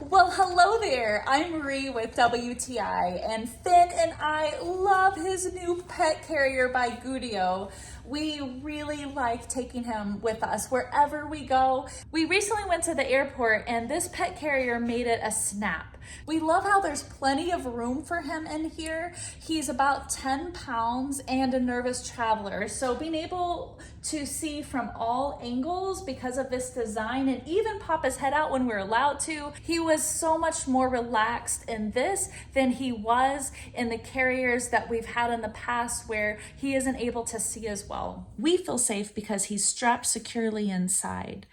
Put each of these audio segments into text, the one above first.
Well, hello there. I'm Marie with WTI, and Finn and I love his new pet carrier by Goodio. We really like taking him with us wherever we go. We recently went to the airport and this pet carrier made it a snap. We love how there's plenty of room for him in here. He's about 10 pounds and a nervous traveler. So being able to see from all angles because of this design and even pop his head out when we're allowed to, he was so much more relaxed in this than he was in the carriers that we've had in the past where he isn't able to see as well. We feel safe because he's strapped securely inside.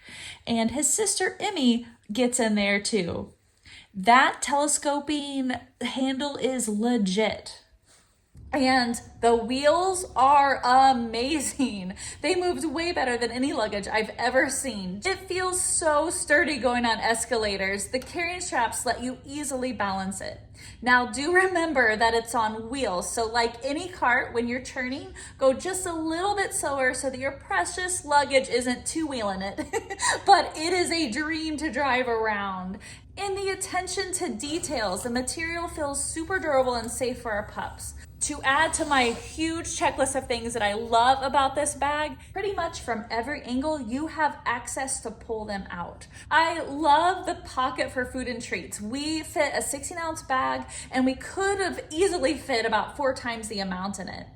And his sister Emmy gets in there too. That telescoping handle is legit. And the wheels are amazing. They moved way better than any luggage I've ever seen. It feels so sturdy going on escalators. The carrying straps let you easily balance it. Now do remember that it's on wheels. So like any cart, when you're turning, go just a little bit slower so that your precious luggage isn't two-wheeling it. But it is a dream to drive around. And the attention to details, the material feels super durable and safe for our pups. To add to my huge checklist of things that I love about this bag, pretty much from every angle, you have access to pull them out. I love the pocket for food and treats. We fit a 16-ounce bag and we could have easily fit about 4 times the amount in it.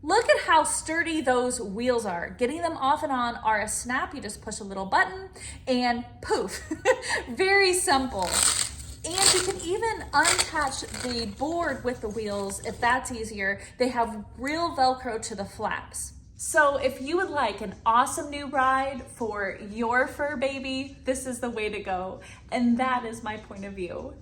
Look at how sturdy those wheels are. Getting them off and on are a snap. You just push a little button and poof. Very simple. And you can even unattach the board with the wheels if that's easier. They have real Velcro to the flaps. So if you would like an awesome new ride for your fur baby, this is the way to go. And that is my point of view.